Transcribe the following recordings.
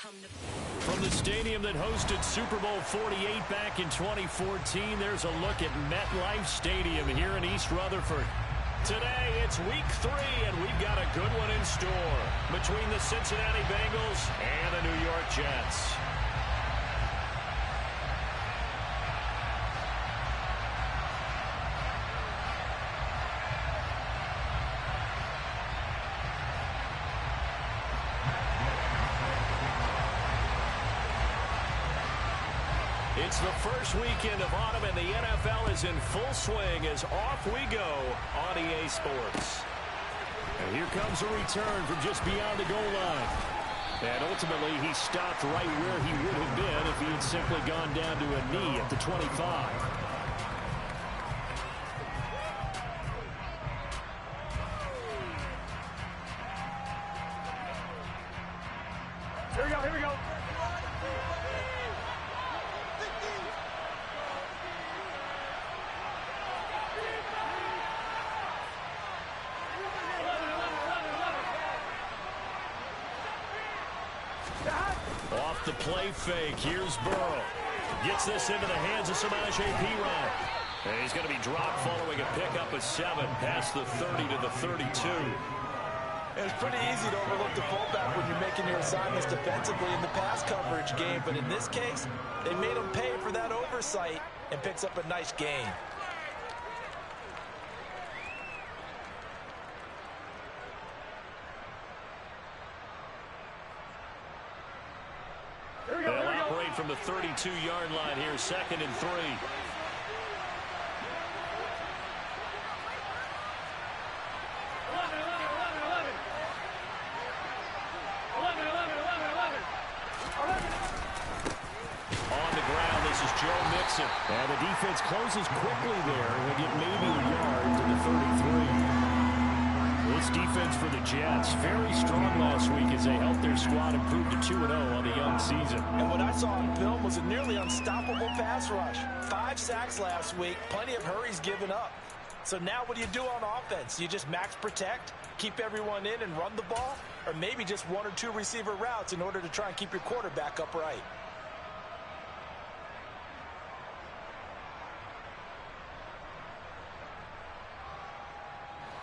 From the stadium that hosted Super Bowl 48 back in 2014, there's a look at MetLife Stadium here in East Rutherford. Today, it's week 3, and we've got a good one in store between the Cincinnati Bengals and the New York Jets. It's the first weekend of autumn, and the NFL is in full swing as off we go on EA Sports. And here comes a return from just beyond the goal line. And ultimately, he stopped right where he would have been if he had simply gone down to a knee at the 25. Here we go. Off the play fake, here's Burrow. Gets this into the hands of Samaje Perine. And he's going to be dropped following a pickup of 7 past the 30 to the 32. It's pretty easy to overlook the fullback when you're making your assignments defensively in the pass coverage game, but in this case, they made him pay for that oversight and picks up a nice gain. They'll operate from the 32-yard line here, 2nd and 3. On the ground, this is Joe Mixon. And the defense closes quickly there. They get maybe a yard to the 33. This defense for the Jets, very strong last week as they helped their squad improve to 2-0 on the young season. And what I saw on film was a nearly unstoppable pass rush. 5 sacks last week, plenty of hurries given up. So now what do you do on offense? You just max protect, keep everyone in and run the ball? Or maybe just 1 or 2 receiver routes in order to try and keep your quarterback upright?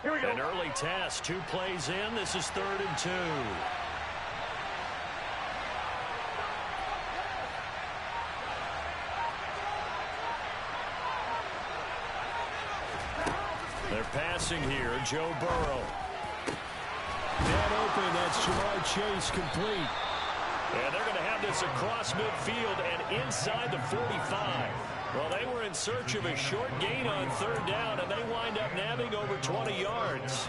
Here we go. An early test, 2 plays in. This is 3rd and 2. They're passing here. Joe Burrow. Dead open. That's Jamar Chase complete. And they're going to have this across midfield and inside the 45. Well, they were in search of a short gain on 3rd down, and they wind up nabbing over 20 yards.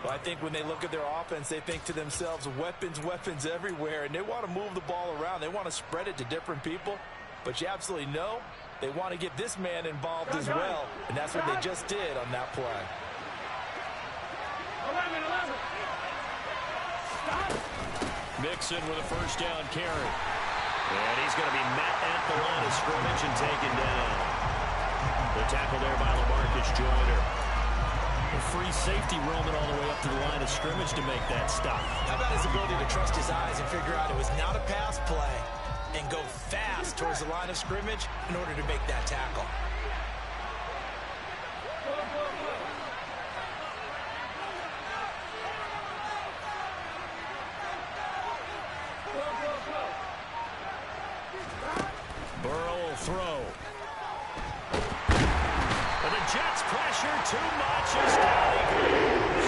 Well, I think when they look at their offense, they think to themselves, weapons everywhere, and they want to move the ball around. They want to spread it to different people, but you absolutely know they want to get this man involved as well, and that's what they just did on that play. 11. Stop. Mixon with a 1st down carry. And he's going to be met at the line of scrimmage and taken down. The tackle there by LaMarcus Joyner. A free safety roaming all the way up to the line of scrimmage to make that stop. How about his ability to trust his eyes and figure out it was not a pass play and go fast towards the line of scrimmage in order to make that tackle? Burrow will throw. And the Jets pressure too much as down he goes.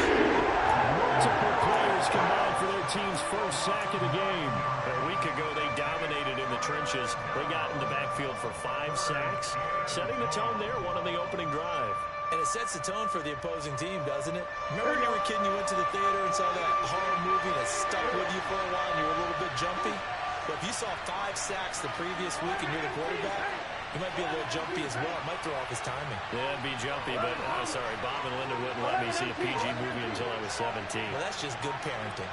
Multiple players combined for their team's 1st sack of the game. A week ago, they dominated in the trenches. They got in the backfield for 5 sacks, setting the tone there, one on the opening drive. And it sets the tone for the opposing team, doesn't it? Remember when you were a kid and you went to the theater and saw that horror movie and it stuck with you for a while and you were a little bit jumpy? But if you saw 5 sacks the previous week and you're the quarterback, you might be a little jumpy as well. It might throw off his timing. Yeah, it'd be jumpy, but sorry, Bob and Linda wouldn't let me see a PG movie until I was 17. Well, that's just good parenting.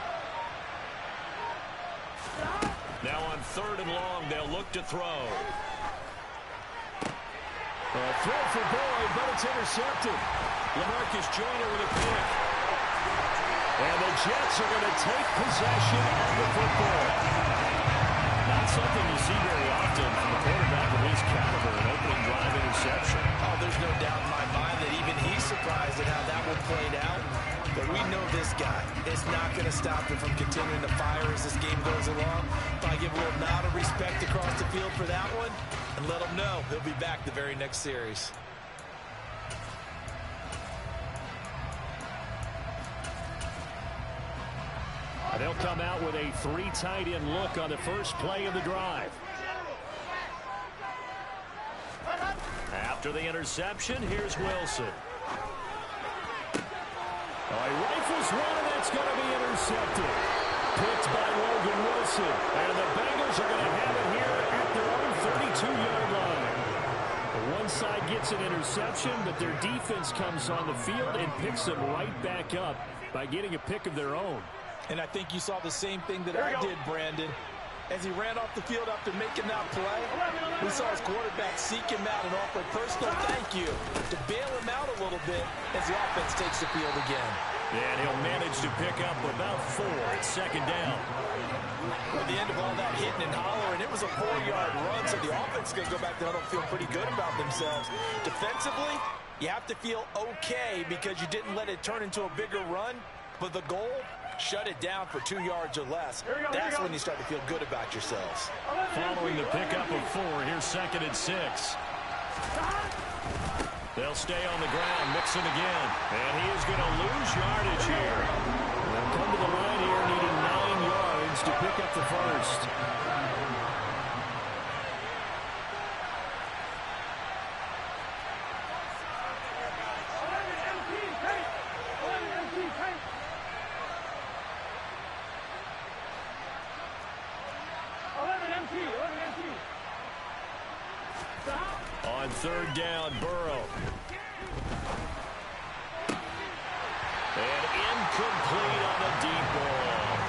Now on 3rd and long, they'll look to throw. Throw for Boyd, but it's intercepted. LaMarcus Joyner with a pick. And the Jets are going to take possession of the football. Not something you see very often from a quarterback of his caliber, an opening drive interception. Oh, there's no doubt in my mind that even he's surprised at how that one played out. But we know this guy is not going to stop him from continuing to fire as this game goes along. Probably give a little nod of respect across the field for that one and let him know he'll be back the very next series. They'll come out with a 3 tight end look on the first play of the drive. After the interception, here's Wilson. Oh, he rifles one, and that's going to be intercepted. Picked by Logan Wilson. And the Bengals are going to have it here at their own 32-yard line. One side gets an interception, but their defense comes on the field and picks them right back up by getting a pick of their own. And I think you saw the same thing that I did, Brandon. As he ran off the field after making that play, we saw his quarterback seek him out and offer a personal thank you to bail him out a little bit as the offense takes the field again. Yeah, and he'll manage to pick up about 4 at second down. At the end of all that hitting and hollering, it was a 4-yard run, so the offense is going to go back to huddle, feel pretty good about themselves. Defensively, you have to feel okay because you didn't let it turn into a bigger run, but the goal, shut it down for 2 yards or less. That's when you start to feel good about yourselves. Following the pickup of 4, here's 2nd and 6. They'll stay on the ground, mixing again. And he is going to lose yardage here. They'll come to the line here needing 9 yards to pick up the first. On 3rd down, Burrow. And incomplete on the deep ball.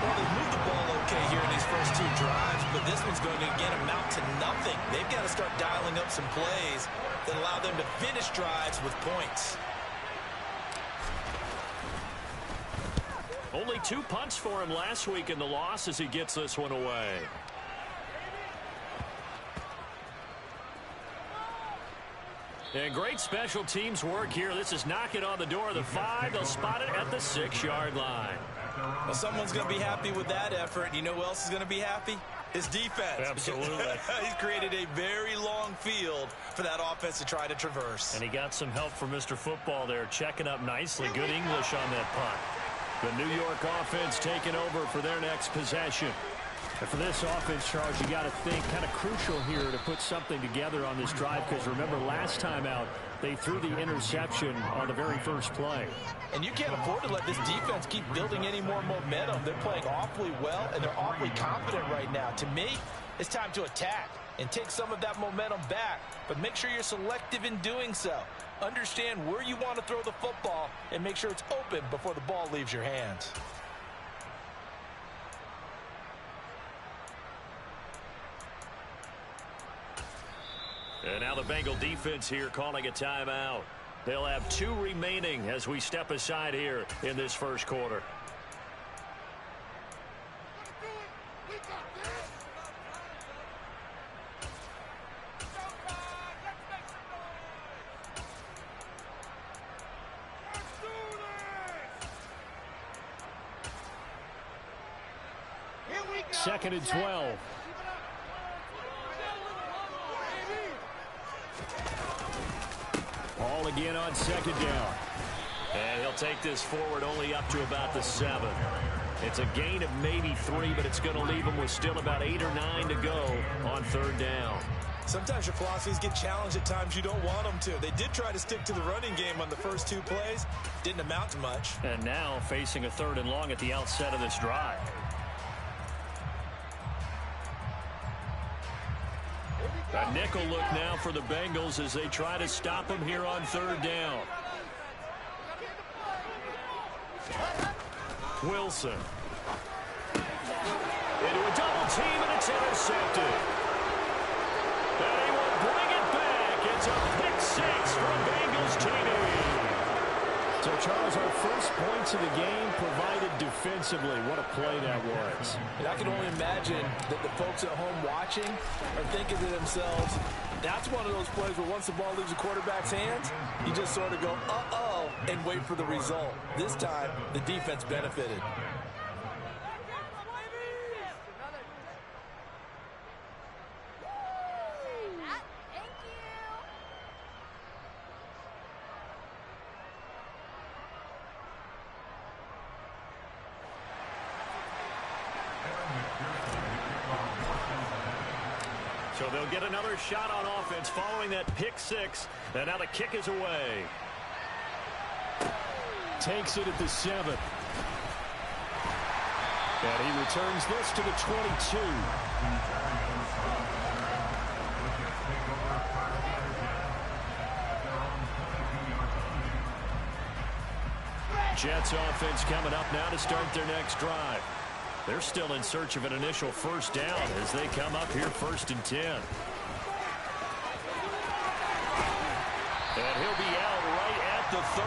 Well, they moved the ball okay here in these first 2 drives, but this one's going to again amount to nothing. They've got to start dialing up some plays that allow them to finish drives with points. Only 2 punts for him last week in the loss as he gets this one away. And great special teams work here. This is knocking on the door of the 5. They'll spot it at the 6-yard line. Well, someone's going to be happy with that effort. You know who else is going to be happy? His defense. Absolutely. He's created a very long field for that offense to try to traverse. And he got some help from Mr. Football there, checking up nicely. Good English on that punt. The New York offense taking over for their next possession. And for this offense, Charles, you got to think kind of crucial here to put something together on this drive because remember last time out they threw the interception on the very first play. And you can't afford to let this defense keep building any more momentum. They're playing awfully well and they're awfully confident right now. To me, it's time to attack and take some of that momentum back, but make sure you're selective in doing so. Understand where you want to throw the football and make sure it's open before the ball leaves your hands. And now the Bengal defense here calling a timeout. They'll have 2 remaining as we step aside here in this first quarter. Second and 12. Ball again on 2nd down. And he'll take this forward only up to about the 7. It's a gain of maybe 3, but it's going to leave him with still about 8 or 9 to go on 3rd down. Sometimes your philosophies get challenged at times you don't want them to. They did try to stick to the running game on the first 2 plays. Didn't amount to much. And now facing a 3rd and long at the outset of this drive. A nickel look now for the Bengals as they try to stop him here on 3rd down. Wilson. Into a double team, and it's intercepted. And he will bring it back. It's a pick 6 from Bengals TD. So, Charles, our first points of the game provided defensively. What a play that was. And I can only imagine that the folks at home watching are thinking to themselves, that's one of those plays where once the ball leaves the quarterback's hands, you just sort of go, uh-oh, and wait for the result. This time, the defense benefited. So they'll get another shot on offense following that pick six. And now the kick is away. Takes it at the 7. And he returns this to the 22. Jets offense coming up now to start their next drive. They're still in search of an initial first down as they come up here 1st and 10. And he'll be out right at the 35.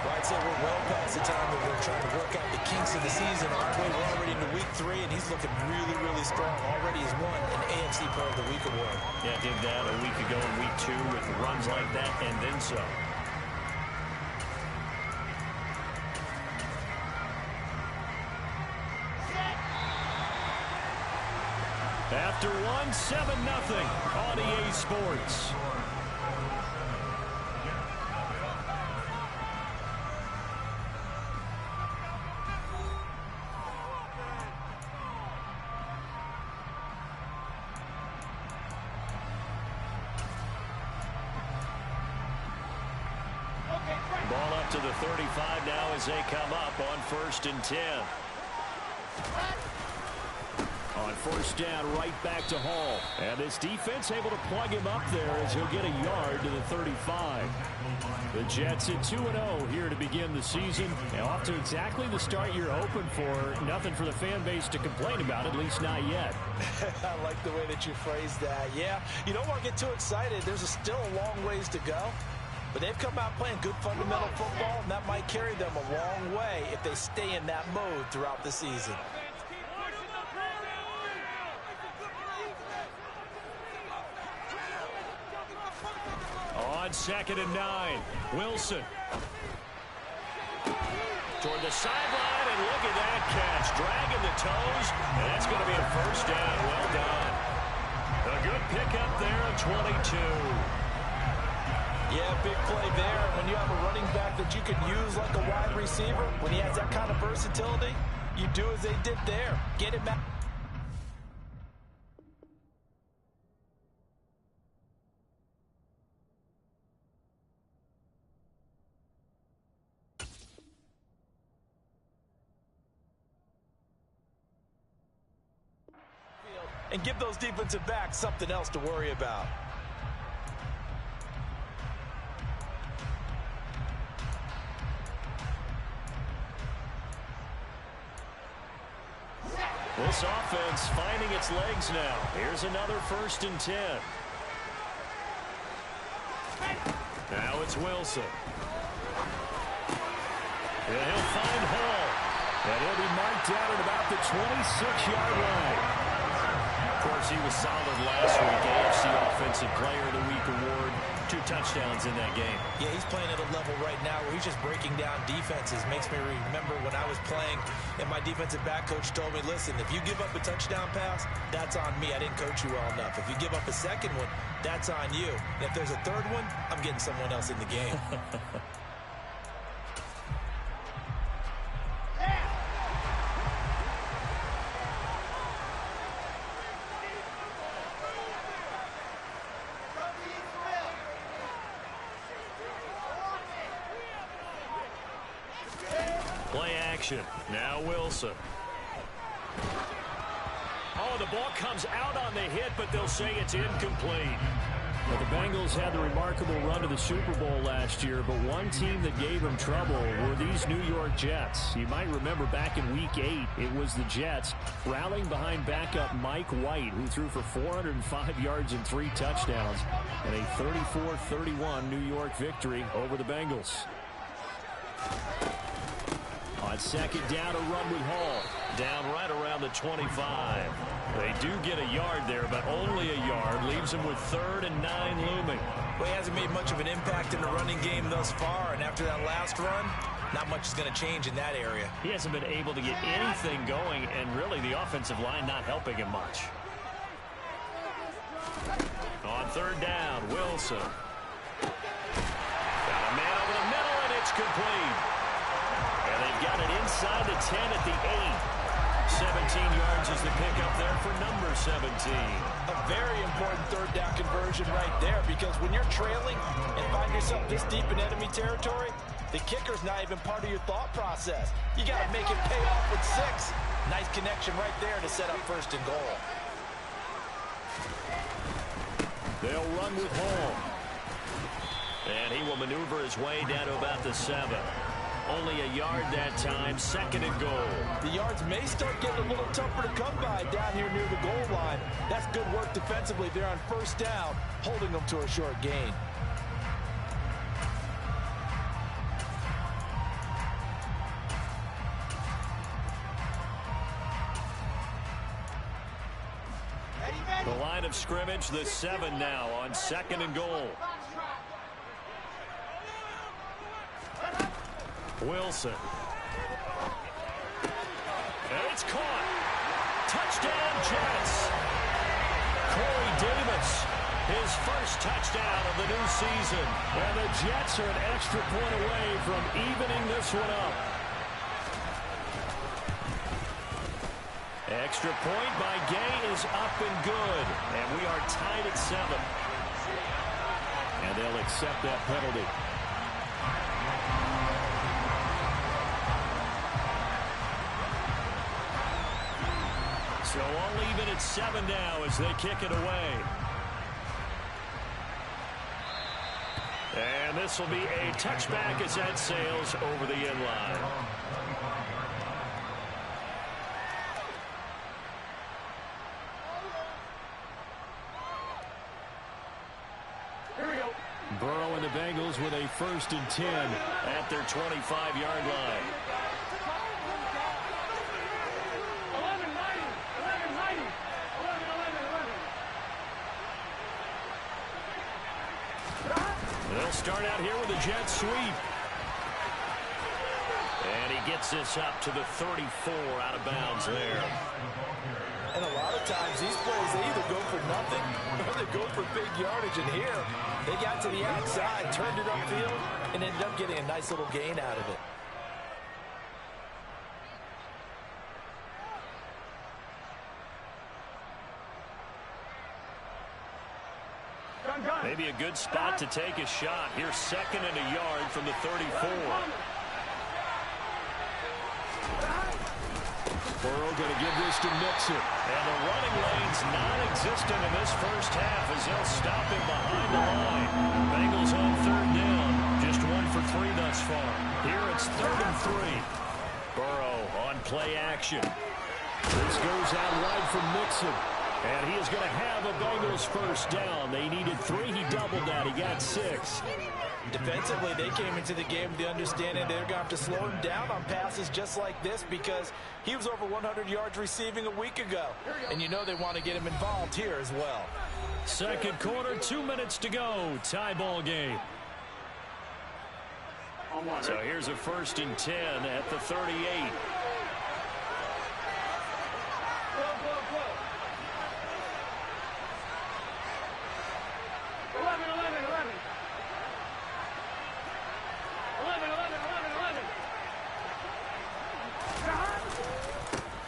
Right, so we're well past the time that we're trying to work out the kinks of the season. We're already into week 3, and he's looking really, really strong. Already has won an AFC Player of the Week award. Yeah, did that a week ago in week 2 with runs like that and then some. After 1, 7-0 on EA Sports. Ball up to the 35 now as they come up on 1st and 10. On 1st down, right back to Hall. And this defense able to plug him up there as he'll get a yard to the 35. The Jets at 2-0 here to begin the season. And off to exactly the start you're hoping for. Nothing for the fan base to complain about, at least not yet. I like the way that you phrased that. Yeah, you don't want to get too excited. There's still a long ways to go. But they've come out playing good fundamental football, and that might carry them a long way if they stay in that mode throughout the season. On 2nd and 9, Wilson. Toward the sideline, and look at that catch. Dragging the toes, and that's going to be a first down. Well done. A good pickup there at 22. Yeah, big play there. When you have a running back that you can use like a wide receiver, when he has that kind of versatility, you do as they did there. Get him back. And give those defensive backs something else to worry about. This offense finding its legs now. Here's another 1st and 10. Now it's Wilson. And he'll find Hall. And he'll be marked out at about the 26-yard line. Of course, he was solid last week. AFC Offensive Player of the Week award. 2 touchdowns in that game. Yeah, he's playing at a level right now where he's just breaking down defenses. Makes me remember when I was playing and my defensive back coach told me, listen, if you give up a touchdown pass, that's on me. I didn't coach you well enough. If you give up a second one, that's on you. And if there's a third one, I'm getting someone else in the game. Play action. Now Wilson. Oh, the ball comes out on the hit, but they'll say it's incomplete. Well, the Bengals had the remarkable run to the Super Bowl last year, but one team that gave them trouble were these New York Jets. You might remember back in Week 8, it was the Jets rallying behind backup Mike White, who threw for 405 yards and 3 touchdowns, and a 34-31 New York victory over the Bengals. On second down, a run with Hall. Down right around the 25. They do get a yard there, but only a yard. Leaves them with 3rd and 9 looming. Well, he hasn't made much of an impact in the running game thus far, and after that last run, not much is going to change in that area. He hasn't been able to get anything going, and really the offensive line not helping him much. On 3rd down, Wilson. Got a man over the middle, and it's complete. And they've got it inside the 10 at the 8. 17 yards is the pickup there for number 17. A very important 3rd down conversion right there, because when you're trailing and find yourself this deep in enemy territory, the kicker's not even part of your thought process. You got to make it pay off with 6. Nice connection right there to set up 1st and goal. They'll run with Hall. And he will maneuver his way down to about the 7. Only a yard that time, 2nd and goal. The yards may start getting a little tougher to come by down here near the goal line. That's good work defensively there on 1st down, holding them to a short gain. The line of scrimmage, the 7 now on 2nd and goal. Wilson. And it's caught. Touchdown, Jets. Corey Davis, his first touchdown of the new season. And the Jets are an extra point away from evening this one up. Extra point by Gay is up and good. And we are tied at 7. And they'll accept that penalty. So all even at 7 now as they kick it away. And this will be a touchback as that sails over the end line. Burrow and the Bengals with a 1st and 10 at their 25-yard line. They'll start out here with a jet sweep. And he gets this up to the 34 out of bounds there. And a lot of times these plays, they either go for nothing or they go for big yardage. And here, they got to the outside, turned it upfield, and ended up getting a nice little gain out of it. Maybe a good spot to take a shot. Here's 2nd and a yard from the 34. Burrow going to give this to Mixon. And the running lane's non-existent in this first half as they'll stop him behind the line. Bengals on 3rd down. Just 1 for 3 thus far. Here it's 3rd and 3. Burrow on play action. This goes out wide from Mixon. And he is going to have a Bengals 1st down. They needed 3. He doubled that. He got 6. Defensively, they came into the game with the understanding they're going to have to slow him down on passes just like this because he was over 100 yards receiving a week ago. And you know they want to get him involved here as well. 2nd quarter, 2 minutes to go. Tie ball game. So here's a 1st and 10 at the 38.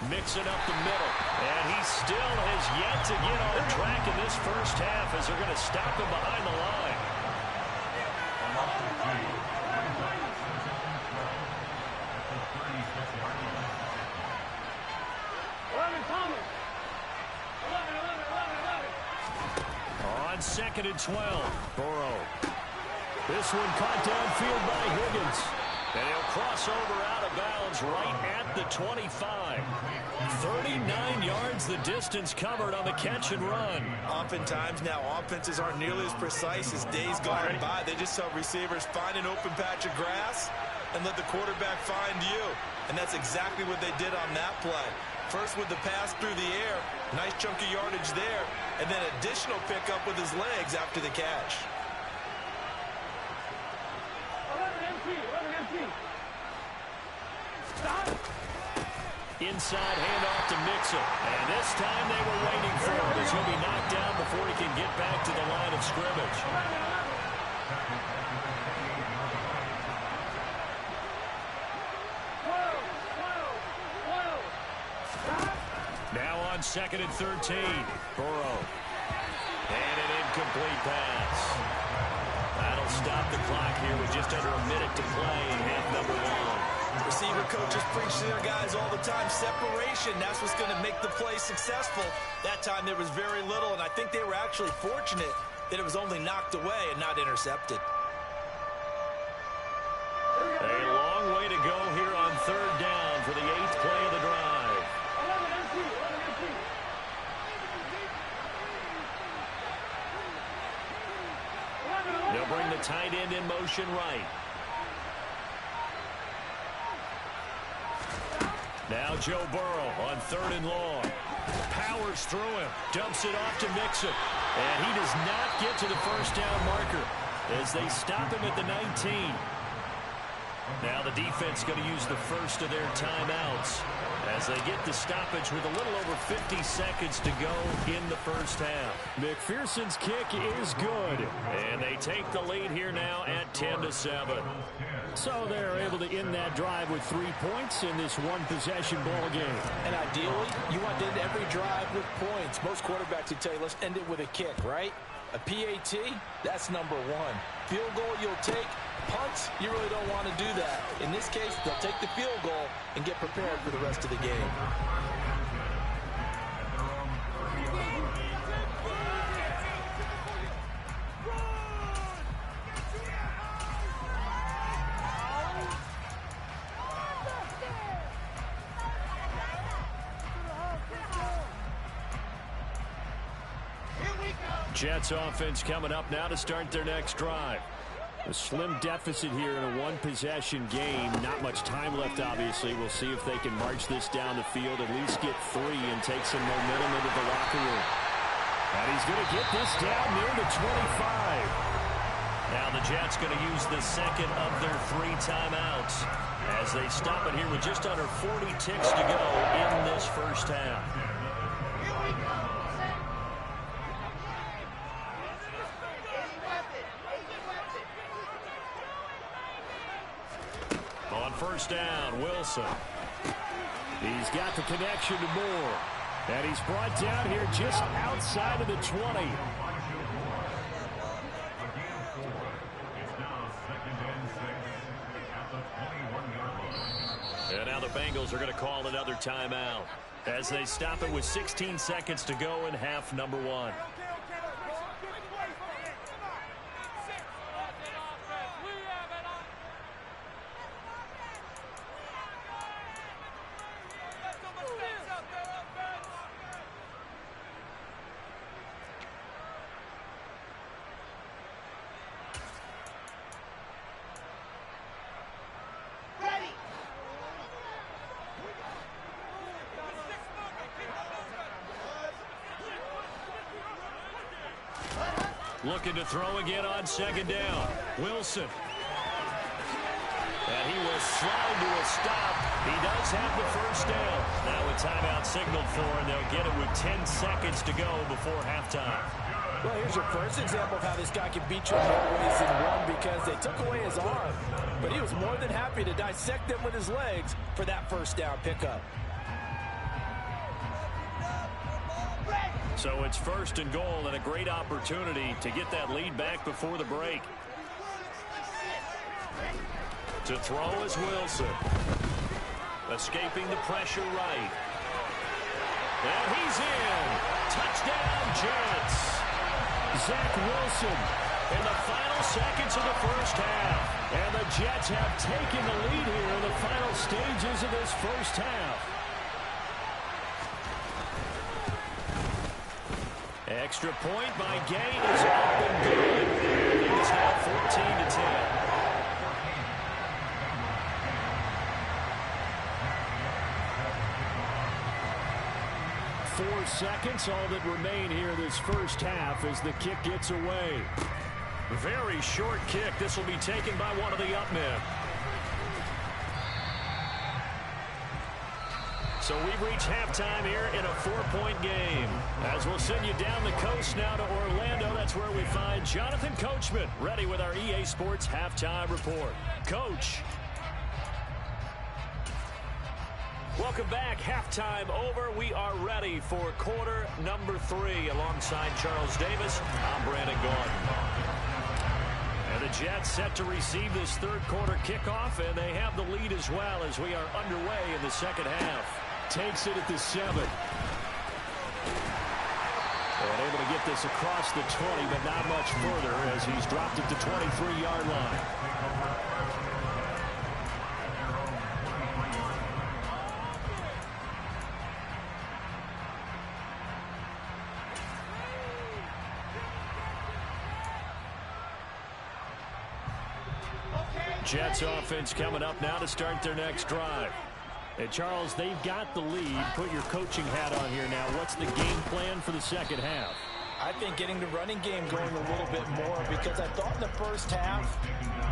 Mixing up the middle. And he still has yet to get on track in this first half as they're going to stop him behind the line. On 2nd and 12, Burrow. This one caught downfield by Higgins. And he'll cross over out of bounds right at the 25. 39 yards the distance covered on the catch and run. Oftentimes now, offenses aren't nearly as precise as days gone by. They just help receivers find an open patch of grass and let the quarterback find you. And that's exactly what they did on that play. First with the pass through the air, nice chunk of yardage there, and then additional pickup with his legs after the catch. Inside handoff to Mixon. And this time they were waiting for him as he'll be knocked down before he can get back to the line of scrimmage. Now on 2nd and 13. Burrow. And an incomplete pass. That'll stop the clock here with just under a minute to play in half number 1. Receiver coaches preach to their guys all the time. Separation, that's what's going to make the play successful. That time there was very little, and I think they were actually fortunate that it was only knocked away and not intercepted. A long way to go here on 3rd down for the 8th play of the drive. They'll bring the tight end in motion right. Now Joe Burrow on 3rd and long. Powers through him. Dumps it off to Mixon. And he does not get to the first down marker as they stop him at the 19. Now the defense going to use the first of their timeouts as they get the stoppage with a little over 50 seconds to go in the first half. McPherson's kick is good. And they take the lead here now at 10-7. So they're able to end that drive with 3 points in this one-possession ball game. And ideally, you want to end every drive with points. Most quarterbacks would tell you, let's end it with a kick, right? A PAT, that's number 1. Field goal you'll take. Punts, you really don't want to do that. In this case, they'll take the field goal and get prepared for the rest of the game. Jets offense coming up now to start their next drive. A slim deficit here in a one-possession game. Not much time left, obviously. We'll see if they can march this down the field, at least get 3 and take some momentum into the locker room. And he's going to get this down near the 25. Now the Jets going to use the second of their 3 timeouts as they stop it here with just under 40 ticks to go in this first half. On first down, Wilson. He's got the connection to Moore. And he's brought down here just outside of the 20. And now the Bengals are going to call another timeout as they stop it with 16 seconds to go in half number 1. Looking to throw again on second down. Wilson. And he will slide to a stop. He does have the first down. Now a timeout signaled for, and they'll get it with 10 seconds to go before halftime. Well, here's your first example of how this guy can beat you in more ways than one, because they took away his arm. But he was more than happy to dissect them with his legs for that first down pickup. So it's first and goal and a great opportunity to get that lead back before the break. To throw is Wilson. Escaping the pressure right. And he's in. Touchdown, Jets. Zach Wilson in the final seconds of the first half. And the Jets have taken the lead here in the final stages of this first half. Extra point by Gay is up and good. It's now 14-10. 4 seconds, all that remain here this first half as the kick gets away. Very short kick. This will be taken by one of the up men. So we've reached halftime here in a 4-point game. As we'll send you down the coast now to Orlando, that's where we find Jonathan Coachman, ready with our EA Sports halftime report. Coach. Welcome back. Halftime over. We are ready for quarter number 3. Alongside Charles Davis, I'm Brandon Gordon. And the Jets set to receive this third quarter kickoff, and they have the lead as well as we are underway in the second half. Takes it at the 7. And able to get this across the 20, but not much further as he's dropped it to 23-yard line. Jets offense coming up now to start their next drive. And Charles, they've got the lead. Put your coaching hat on here now. What's the game plan for the second half? I think getting the running game going a little bit more, because I thought in the first half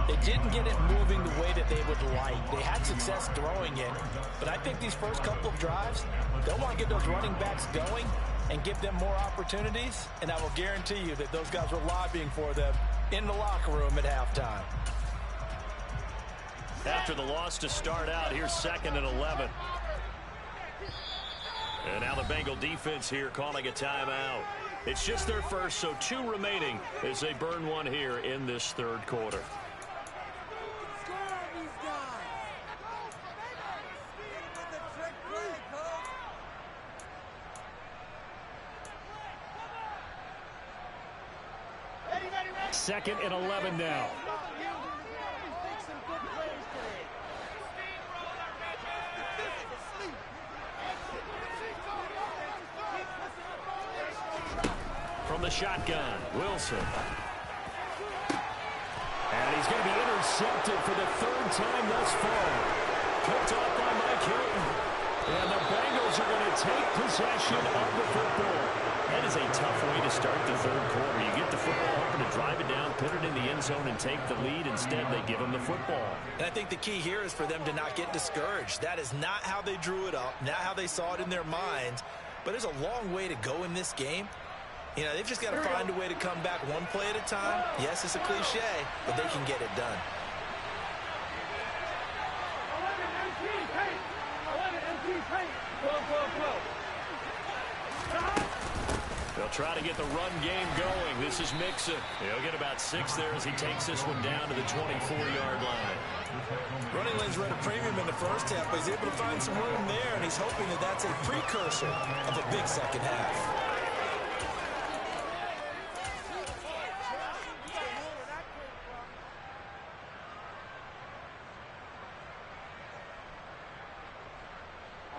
they didn't get it moving the way that they would like. They had success throwing it, but I think these first couple of drives, they'll want to get those running backs going and give them more opportunities, and I will guarantee you that those guys were lobbying for them in the locker room at halftime. After the loss to start out, here's 2nd and 11. And now the Bengal defense here calling a timeout. It's just their first, so 2 remaining as they burn one here in this third quarter. Second and 11 now. From the shotgun, Wilson. And he's going to be intercepted for the 3rd time thus far. Picked off by Mike Hilton. And the Bengals are going to take possession of the football. That is a tough way to start the third quarter. You get the football hoping to drive it down, put it in the end zone, and take the lead. Instead, they give them the football. And I think the key here is for them to not get discouraged. That is not how they drew it up, not how they saw it in their minds. But there's a long way to go in this game. You know, they've just got to find a way to come back one play at a time. Yes, it's a cliche, but they can get it done. They'll try to get the run game going. This is Mixon. He'll get about 6 there as he takes this one down to the 24-yard line. Running lanes were at a premium in the first half, but he's able to find some room there, and he's hoping that that's a precursor of a big second half.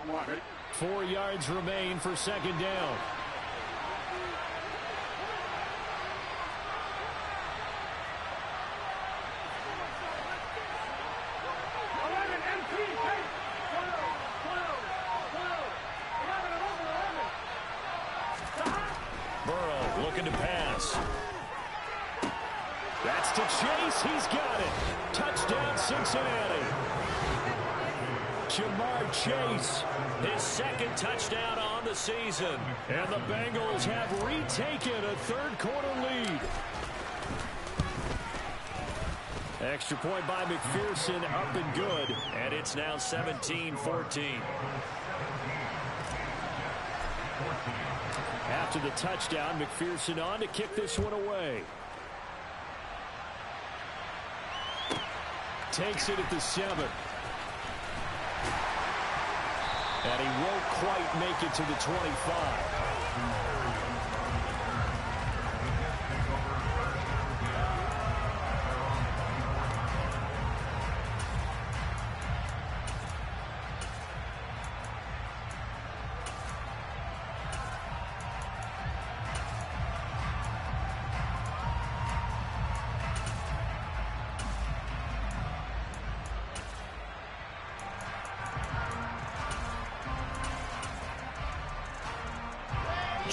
Right. 4 yards remain for second down. Burrow looking to pass. That's to Chase. He's got it. Touchdown, Cincinnati. Jamar Chase, his 2nd touchdown on the season. And the Bengals have retaken a third quarter lead. Extra point by McPherson, up and good. And it's now 17-14. After the touchdown, McPherson on to kick this one away. Takes it at the 7. And he won't quite make it to the 25.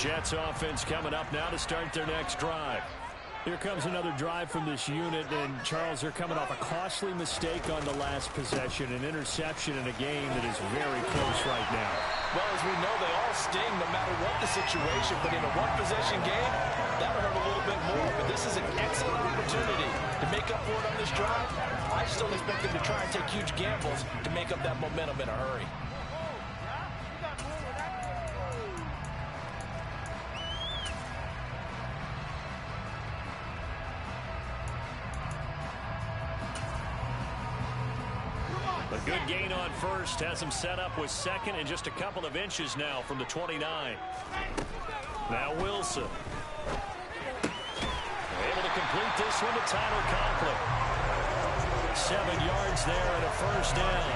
Jets offense coming up now to start their next drive. Here comes another drive from this unit, and Charles, they're coming off a costly mistake on the last possession, an interception in a game that is very close right now. Well, as we know, they all sting no matter what the situation, but in a one-possession game, that'll hurt a little bit more. But this is an excellent opportunity to make up for it on this drive. I just don't expect them to try and take huge gambles to make up that momentum in a hurry. A good gain on first has him set up with second and just a couple of inches now from the 29. Now Wilson. Able to complete this one to Tyler Conklin. 7 yards there and a first down.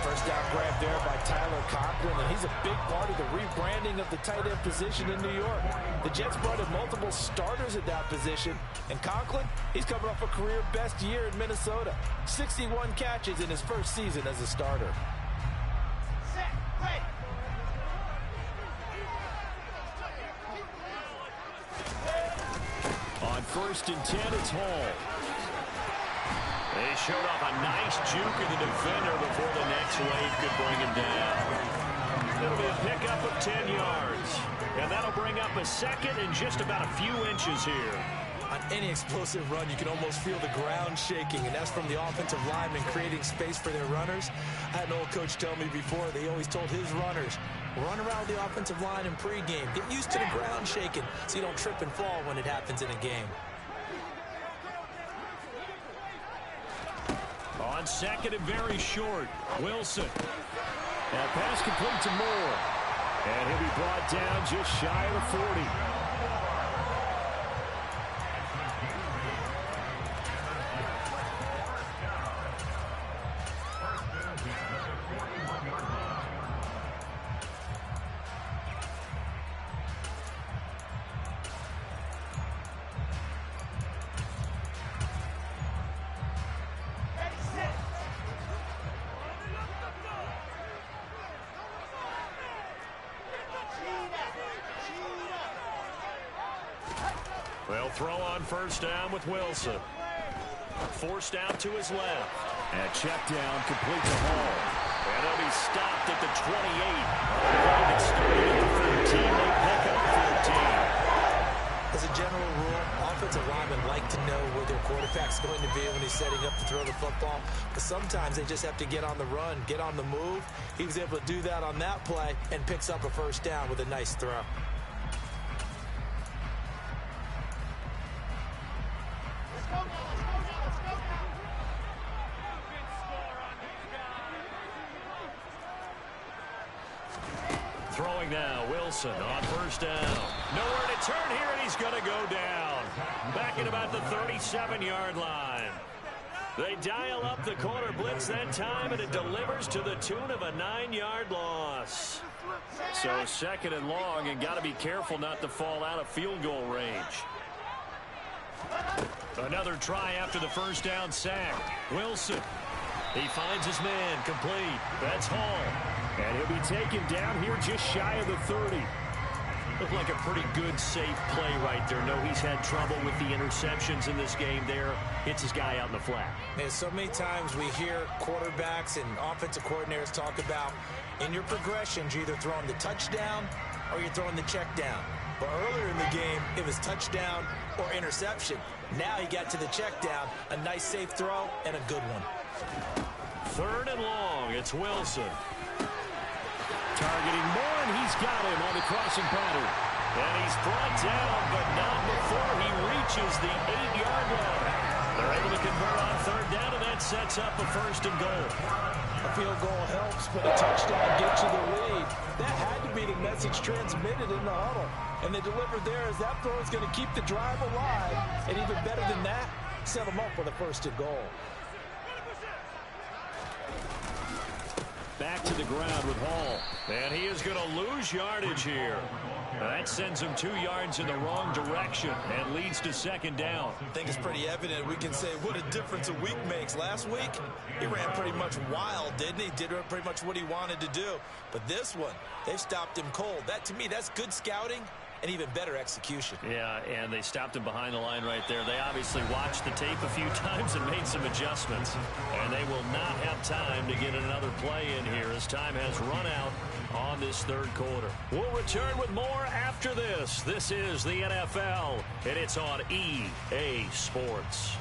First down grab there by Tyler Conklin, and he's a big part of the rebranding of the tight end position in New York. The Jets brought in multiple starters at that position, and Conklin, he's coming off a career best year in Minnesota. 61 catches in his first season as a starter. On 1st and 10, it's Hall. They showed off a nice juke of the defender before the next wave could bring him down. It'll be a pickup of 10 yards. And that'll bring up a second and just about a few inches here. On any explosive run, you can almost feel the ground shaking, and that's from the offensive linemen creating space for their runners. I had an old coach tell me before, they always told his runners, run around the offensive line in pregame. Get used to the ground shaking so you don't trip and fall when it happens in a game. On second and very short, Wilson. That pass complete to Moore. And he'll be brought down just shy of the 40. They'll throw on first down with Wilson. Forced out to his left. And check down complete to Hall. And he'll be stopped at the 28. It started at the 13. They pick up 14. As a general rule, offensive linemen like to know where their quarterback's going to be when he's setting up to throw the football. But sometimes they just have to get on the run, get on the move. He was able to do that on that play and picks up a first down with a nice throw. Throwing now, Wilson on first down. Nowhere to turn here, and he's going to go down. Back at about the 37-yard line. They dial up the corner blitz that time, and it delivers to the tune of a 9-yard loss. So second and long, and got to be careful not to fall out of field goal range. Another try after the first down sack. Wilson. He finds his man complete. That's Hall. And he'll be taken down here just shy of the 30. Looked like a pretty good, safe play right there. No, he's had trouble with the interceptions in this game there. Hits his guy out in the flat. Man, so many times we hear quarterbacks and offensive coordinators talk about in your progressions, you're either throwing the touchdown or you're throwing the check down. But earlier in the game, it was touchdown or interception. Now he got to the check down, a nice safe throw, and a good one. Third and long, it's Wilson. Targeting Moore, and he's got him on the crossing pattern. And he's brought down, but not before he reaches the 8-yard line. They're able to convert on third down, and that sets up a first and goal. A field goal helps, but a touchdown gets you the lead. That had to be the message transmitted in the huddle. And they delivered there as that throw is going to keep the drive alive. And even better than that, set them up for the first and goal. Back to the ground with Hall. And he is going to lose yardage here. That sends him 2 yards in the wrong direction and leads to second down. I think it's pretty evident. We can say what a difference a week makes. Last week, he ran pretty much wild, didn't he? Did pretty much what he wanted to do. But this one, they've stopped him cold. That, to me, that's good scouting and even better execution. Yeah, and they stopped him behind the line right there. They obviously watched the tape a few times and made some adjustments. And they will not have time to get another play in here as time has run out on this third quarter. We'll return with more after this. This is the NFL, and it's on EA Sports.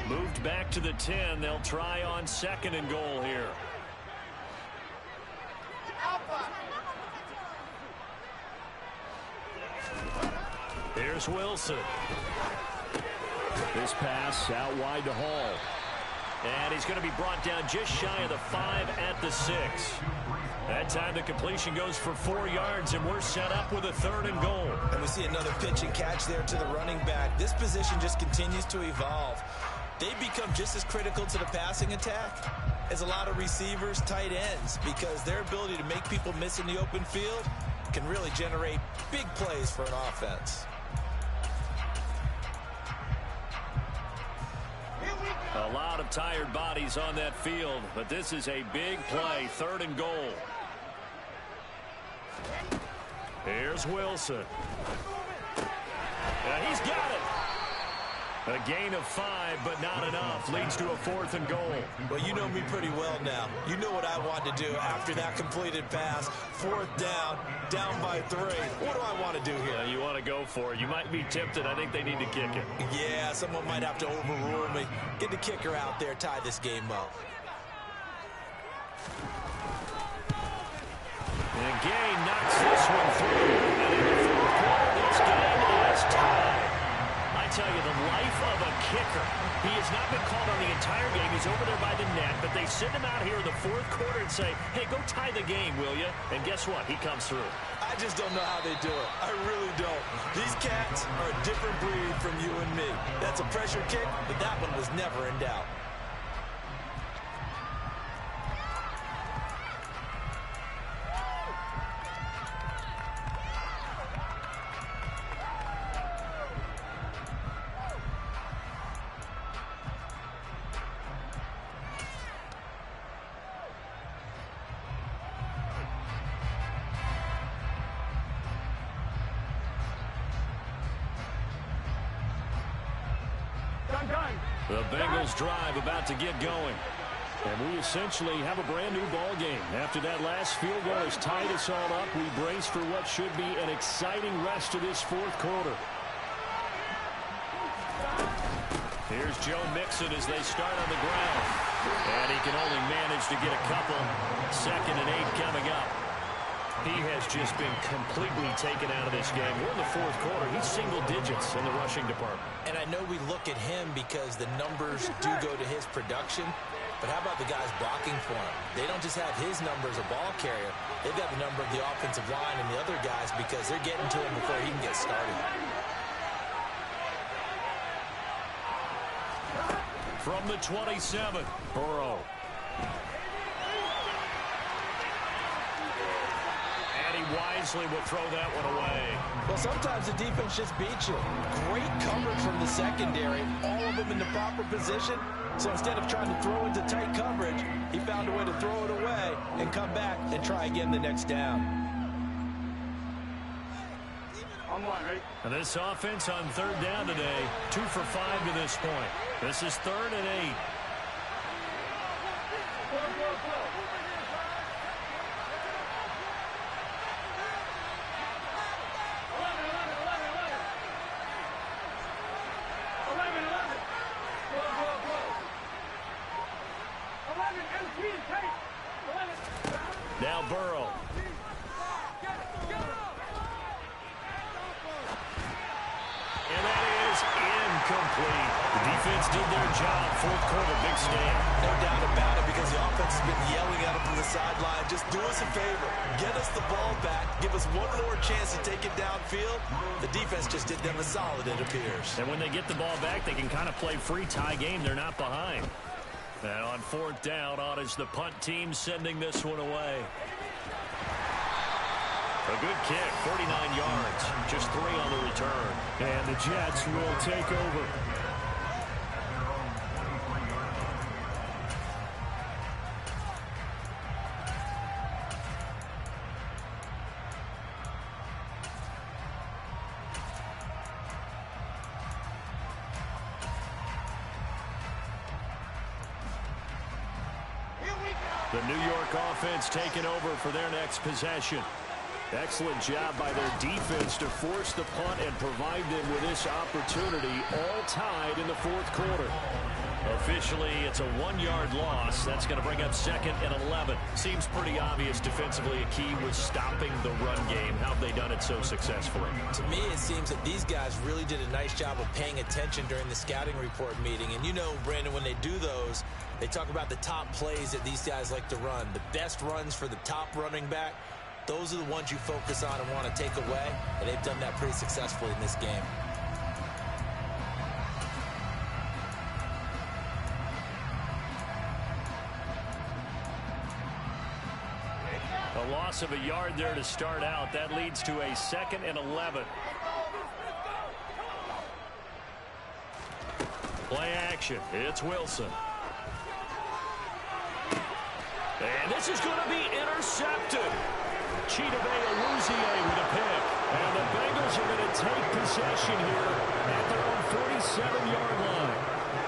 Moved back to the 10. They'll try on 2nd and goal here. Here's Wilson. This pass out wide to Hall. And he's going to be brought down just shy of the 5 at the 6. That time the completion goes for 4 yards, and we're set up with a 3rd and goal. And we see another pitch and catch there to the running back. This position just continues to evolve. They become just as critical to the passing attack as a lot of receivers, tight ends, because their ability to make people miss in the open field can really generate big plays for an offense. A lot of tired bodies on that field, but this is a big play, 3rd and goal. Here's Wilson. He's got it. A gain of 5, but not enough. Leads to a 4th and goal. Well, you know me pretty well now. You know what I want to do after that completed pass. 4th down, down by 3. What do I want to do here? You want to go for it. You might be tempted. I think they need to kick it. Yeah, someone might have to overrule me. Get the kicker out there, tie this game up. And Gay knocks this one through. And in the 4th quarter, this game is tied. I tell you, the life of a kicker. He has not been called on the entire game. He's over there by the net, but they send him out here in the 4th quarter and say, hey, go tie the game, will you? And guess what? He comes through. I just don't know how they do it. I really don't. These cats are a different breed from you and me. That's a pressure kick, but that one was never in doubt. The Bengals drive about to get going. And we essentially have a brand new ball game. After that last field goal has tied us all up, we brace for what should be an exciting rest of this 4th quarter. Here's Joe Mixon as they start on the ground. And he can only manage to get a couple. 2nd and 8 coming up. He has just been completely taken out of this game. We're in the 4th quarter. He's single digits in the rushing department. And I know we look at him because the numbers do go to his production. But how about the guys blocking for him? They don't just have his number as a ball carrier. They've got the number of the offensive line and the other guys because they're getting to him before he can get started. From the 27, Burrow. Wisely will throw that one away. Well, sometimes the defense just beats you. Great coverage from the secondary, all of them in the proper position. So instead of trying to throw into tight coverage, he found a way to throw it away and come back and try again the next down. And this offense on 3rd down today, 2 for 5 to this point. This is 3rd and 8. Now Burrow. And that is incomplete. The defense did their job. 4th quarter, big stand. No doubt about it because the offense has been yelling at him from the sideline. Just do us a favor. Get us the ball back. Give us one more chance to take it downfield. The defense just did them a solid, it appears. And when they get the ball back, they can kind of play free tie game. They're not behind. And on 4th down, on is the punt team sending this one away. A good kick, 49 yards, just 3 on the return. And the Jets will take over. The New York offense taking over for their next possession. Excellent job by their defense to force the punt and provide them with this opportunity, all tied in the 4th quarter. Officially, it's a 1-yard loss. That's going to bring up 2nd and 11. Seems pretty obvious defensively a key was stopping the run game. How have they done it so successfully? To me, it seems that these guys really did a nice job of paying attention during the scouting report meeting. And you know, Brandon, when they do those, they talk about the top plays that these guys like to run. The best runs for the top running back. Those are the ones you focus on and want to take away, and they've done that pretty successfully in this game. A loss of a yard there to start out. That leads to a 2nd and 11. Play action. It's Wilson. And this is going to be intercepted. with a pick. And the Bengals are going to take possession here at their own 47-yard line.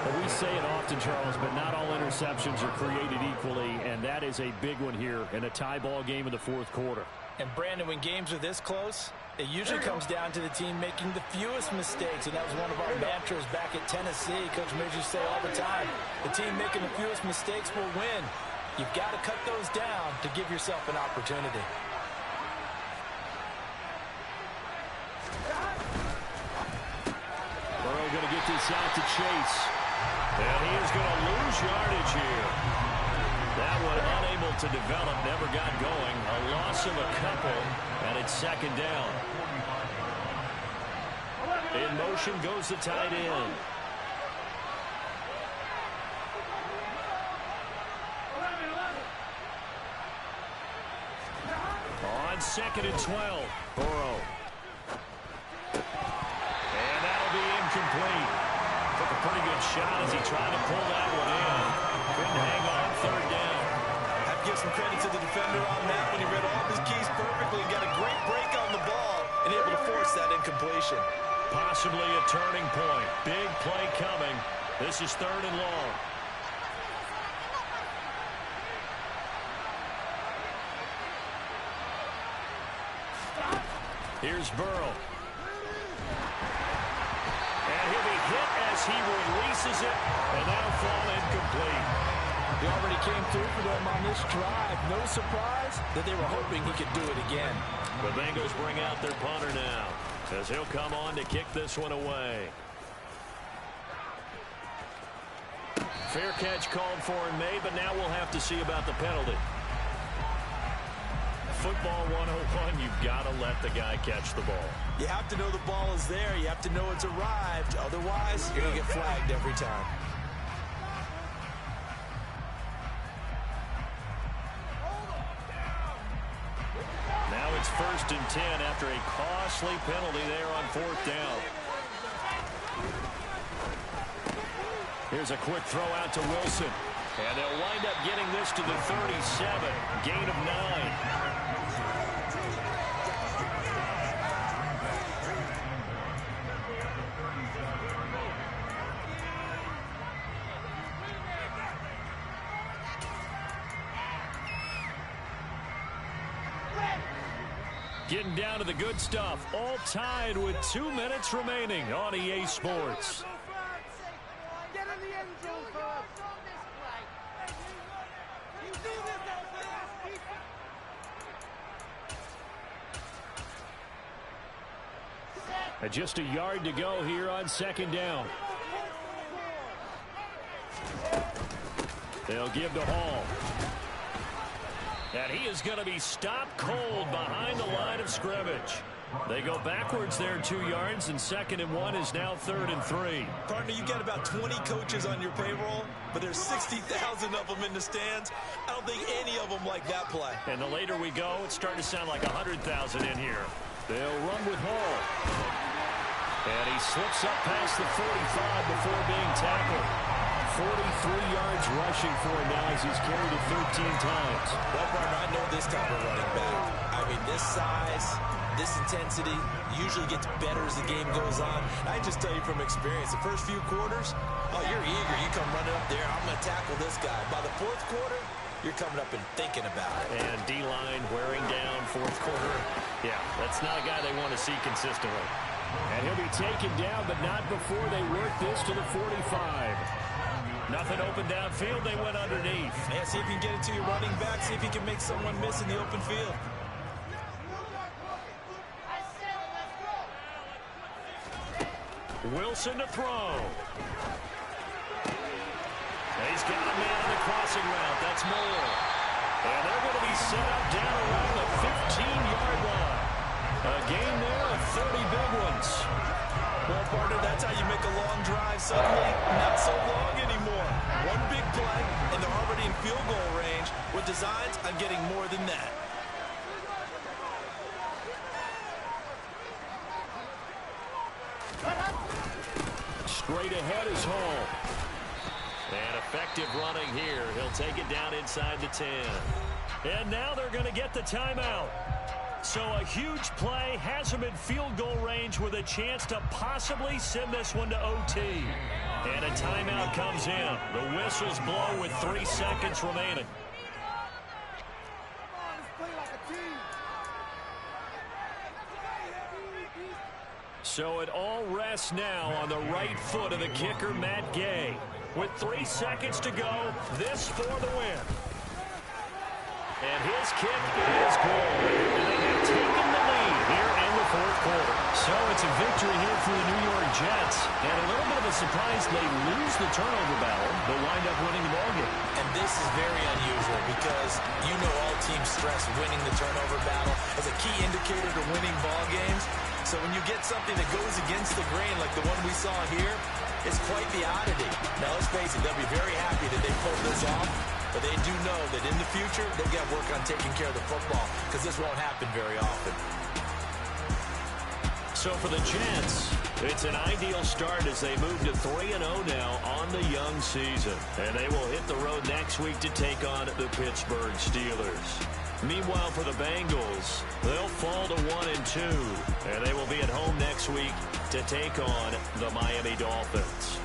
Well, we say it often, Charles, but not all interceptions are created equally, and that is a big one here in a tie ball game in the fourth quarter. And, Brandon, when games are this close, it usually comes down to the team making the fewest mistakes, and that was one of our mantras back at Tennessee. Coach Midge used to say all the time, the team making the fewest mistakes will win. You've got to cut those down to give yourself an opportunity. Burrow going to get this out to Chase. And he is going to lose yardage here. That one unable to develop, never got going. A loss of a couple, and it's second down. In motion goes the tight end. On 2nd and 12, Burrow. And that'll be incomplete. Took a pretty good shot as he tried to pull that one in. Couldn't hang on, third down. I'd give some credit to the defender on that when he read all of his keys perfectly and got a great break on the ball and able to force that incompletion. Possibly a turning point. Big play coming. This is 3rd and long. Here's Burrow. And he'll be hit as he releases it, and that'll fall incomplete. He already came through for them on this drive. No surprise that they were hoping he could do it again. The Bengals bring out their punter now, as he'll come on to kick this one away. Fair catch called for and made, but now we'll have to see about the penalty. Football 101, you've got to let the guy catch the ball. You have to know the ball is there. You have to know it's arrived. Otherwise, you're going to get flagged every time. Now it's 1st and 10 after a costly penalty there on 4th down. Here's a quick throw out to Wilson. And they'll wind up getting this to the 37. Gain of 9. Getting down to the good stuff. All tied with 2 minutes remaining on EA Sports. Just a yard to go here on 2nd down. They'll give to Hall. And he is going to be stopped cold behind the line of scrimmage. They go backwards there 2 yards, and 2nd and 1 is now 3rd and 3. Partner, you got about 20 coaches on your payroll, but there's 60,000 of them in the stands. I don't think any of them like that play. And the later we go, it's starting to sound like 100,000 in here. They'll run with Hall. And he slips up past the 45 before being tackled. 43 yards rushing for him now as he's carried it 13 times. Well, partner, I know this type of running back. I mean, this size, this intensity usually gets better as the game goes on. I just tell you from experience, the first few quarters, oh, you're eager. You come running up there, I'm going to tackle this guy. By the 4th quarter, you're coming up and thinking about it. And D-line wearing down 4th quarter. Yeah, that's not a guy they want to see consistently. And he'll be taken down, but not before they work this to the 45. Nothing open downfield. They went underneath. Yeah, see if you can get it to your running back. See if you can make someone miss in the open field. Wilson to throw. And he's got a man on the crossing route. That's Moore. And they're going to be set up down around the 15-yard line. A gain there of 30 big ones. Well, partner, that's how you make a long drive suddenly not so long anymore. One big play, and they're already in field goal range with designs on getting more than that. Straight ahead is Hall. And effective running here. He'll take it down inside the 10. And now they're going to get the timeout. So a huge play has them in field goal range with a chance to possibly send this one to OT. And a timeout comes in. The whistles blow with 3 seconds remaining. So it all rests now on the right foot of the kicker, Matt Gay. With 3 seconds to go, this for the win. And his kick is good. And they have taken the lead here in the fourth quarter. So it's a victory here for the New York Jets. And a little bit of a surprise, they lose the turnover battle, but wind up winning the ballgame. And this is very unusual because you know all teams stress winning the turnover battle as a key indicator to winning ball games. So when you get something that goes against the grain like the one we saw here, it's quite the oddity. Now, let's face it, they'll be very happy that they pulled this off, but they do know that in the future, they've got to work on taking care of the football because this won't happen very often. So for the Jets, it's an ideal start as they move to 3-0 now on the young season. And they will hit the road next week to take on the Pittsburgh Steelers. Meanwhile, for the Bengals, they'll fall to 1-2, and they will be at home next week to take on the Miami Dolphins.